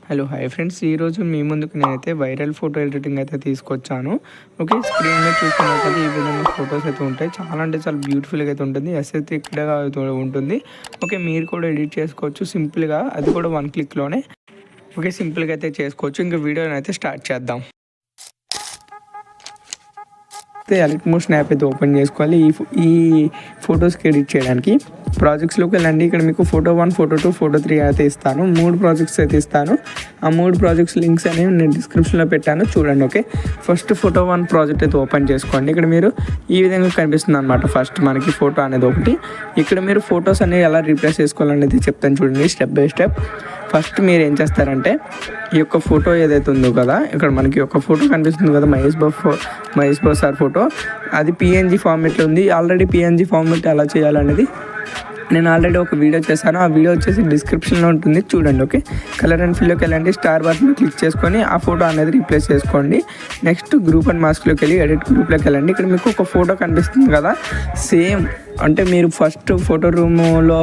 Hello hi friends, ఈరోజు మీ ముందుకు నేనైతే వైరల్ ఫోటో ఎడిటింగ్ అయితే తీసుకొచ్చాను. ఓకే, స్క్రీన్ మీద చూస్తున్నట్లయితే ఈ విధంగా ఫొటోస్ అయితే ఉంటాయి. చాలా అంటే చాలా బ్యూటిఫుల్గా అయితే ఉంటుంది. ఎస్థెటిక్గా అయితే ఉంటుంది. ఓకే, మీరు కూడా ఎడిట్ చేసుకోవచ్చు సింపుల్గా, అది కూడా 1 క్లిక్లోనే. ఓకే, సింపుల్గా అయితే చేసుకోవచ్చు. ఇంకా వీడియోని అయితే స్టార్ట్ చేద్దాం. ఎడిట్ మోషన్ యాప్ అయితే ఓపెన్ చేసుకోవాలి. ఈ ఫొటోస్కి ఎడిట్ చేయడానికి ప్రాజెక్ట్స్లోకి వెళ్ళండి. ఇక్కడ మీకు ఫోటో 1, ఫోటో 2, ఫోటో 3 అయితే ఇస్తాను. 3 ప్రాజెక్ట్స్ అయితే ఇస్తాను. ఆ 3 ప్రాజెక్ట్స్ లింక్స్ అనేవి నేను డిస్క్రిప్షన్లో పెట్టాను, చూడండి. ఓకే, ఫస్ట్ ఫోటో 1 ప్రాజెక్ట్ అయితే ఓపెన్ చేసుకోండి. ఇక్కడ మీరు ఈ విధంగా కనిపిస్తుంది అనమాట. ఫస్ట్ మనకి ఫోటో అనేది ఒకటి. ఇక్కడ మీరు ఫొటోస్ అనేవి ఎలా రీప్లేస్ చేసుకోవాలనేది చెప్తాను, చూడండి స్టెప్ బై స్టెప్. ఫస్ట్ మీరు ఏం చేస్తారంటే, ఈ యొక్క ఫోటో ఏదైతే ఉందో కదా, ఇక్కడ మనకి ఒక ఫోటో కనిపిస్తుంది కదా, మహేష్ బాబు సార్ ఫోటో. అది పిఎన్జీ ఫార్మేట్లో ఉంది. ఆల్రెడీ పిఎన్జీ ఫార్మేట్ ఎలా చేయాలనేది నేను ఆల్రెడీ ఒక వీడియో చేశాను. ఆ వీడియో వచ్చేసి డిస్క్రిప్షన్లో ఉంటుంది, చూడండి. ఓకే, కలర్ అండ్ ఫిల్లోకి వెళ్ళండి. స్టార్ బటన్ క్లిక్ చేసుకొని ఆ ఫోటో అనేది రీప్లేస్ చేసుకోండి. నెక్స్ట్ గ్రూప్ అండ్ మాస్క్లోకి వెళ్ళి ఎడిట్ గ్రూప్లోకి వెళ్ళండి. ఇక్కడ మీకు ఒక ఫోటో కనిపిస్తుంది కదా, సేమ్ అంటే మీరు ఫస్ట్ ఫోటో రూమ్లో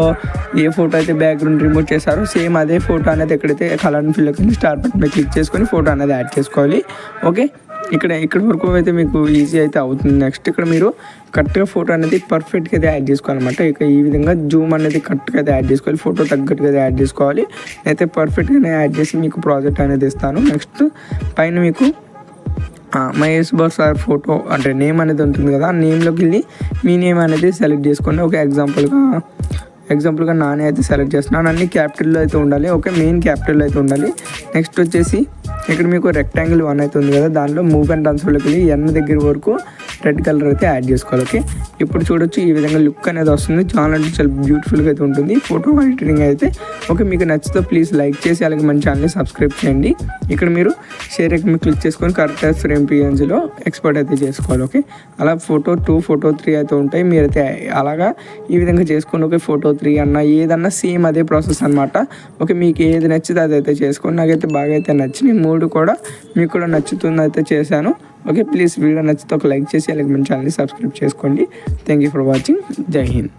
ఏ ఫోటో అయితే బ్యాక్గ్రౌండ్ రిమూవ్ చేశారో సేమ్ అదే ఫోటో అనేది ఎక్కడైతే కలర్ అండ్ ఫిల్లోకి వెళ్ళి స్టార్ బటన్ మీద క్లిక్ చేసుకొని ఫోటో అనేది యాడ్ చేసుకోవాలి. ఓకే, ఇక్కడ వరకు అయితే మీకు ఈజీ అయితే అవుతుంది. నెక్స్ట్ ఇక్కడ మీరు కరెక్ట్గా ఫోటో అనేది పర్ఫెక్ట్గా అయితే యాడ్ చేసుకోవాలన్నమాట. ఇక ఈ విధంగా జూమ్ అనేది కరెక్ట్గా అయితే యాడ్ చేసుకోవాలి, ఫోటో తగ్గట్టుగా అయితే యాడ్ చేసుకోవాలి. అయితే పర్ఫెక్ట్గానే యాడ్ చేసి మీకు ప్రాజెక్ట్ అనేది ఇస్తాను. నెక్స్ట్ పైన మీకు మహేష్ బాబు సార్ ఫోటో అంటే నేమ్ అనేది ఉంటుంది కదా, ఆ నేమ్లోకి వెళ్ళి మీ నేమ్ అనేది సెలెక్ట్ చేసుకోండి. ఒక ఎగ్జాంపుల్గా నానే అయితే సెలెక్ట్ చేస్తున్నాను. అన్ని క్యాపిటల్లో అయితే ఉండాలి. ఓకే, మెయిన్ క్యాపిటల్లో అయితే ఉండాలి. నెక్స్ట్ వచ్చేసి ఇక్కడ మీకు రెక్టాంగిల్ 1 అయితే ఉంది కదా, దానిలో మూవ్ అండ్ ట్రాన్స్ఫర్లోకి వెళ్ళి ఎన్ దగ్గర వరకు రెడ్ కలర్ అయితే యాడ్ చేసుకోవాలి. ఓకే, ఇప్పుడు చూడొచ్చు ఈ విధంగా లుక్ అనేది వస్తుంది. చాలా అంటే చాలా బ్యూటిఫుల్గా అయితే ఉంటుంది ఫోటో ఎడిటింగ్ అయితే. ఓకే, మీకు నచ్చితే ప్లీజ్ లైక్ చేసి అలాగే మన ఛానల్ని సబ్స్క్రైబ్ చేయండి. ఇక్కడ మీరు షేర్ మీకు క్లిక్ చేసుకొని కరెక్ట్ ఫ్రేమ్ పిఎన్జీలో ఎక్స్పోర్ట్ అయితే చేసుకోవాలి. ఓకే, అలా ఫోటో 2, ఫోటో 3 అయితే ఉంటాయి. మీరైతే అలాగా ఈ విధంగా చేసుకోండి. ఓకే, ఫోటో 3 అన్నా ఏదన్నా సేమ్ అదే ప్రాసెస్ అనమాట. ఓకే, మీకు ఏది నచ్చితే అదైతే చేసుకోండి. నాకైతే బాగా అయితే నచ్చినాయి 3 కూడా. మీకు కూడా నచ్చుతుంది అయితే చేశాను. ఓకే, ప్లీజ్ వీడియో నచ్చితే ఒక లైక్ చేసి అలాగే మన ఛానల్ని సబ్స్క్రైబ్ చేసుకోండి. Thank you for watching. జై హింద్.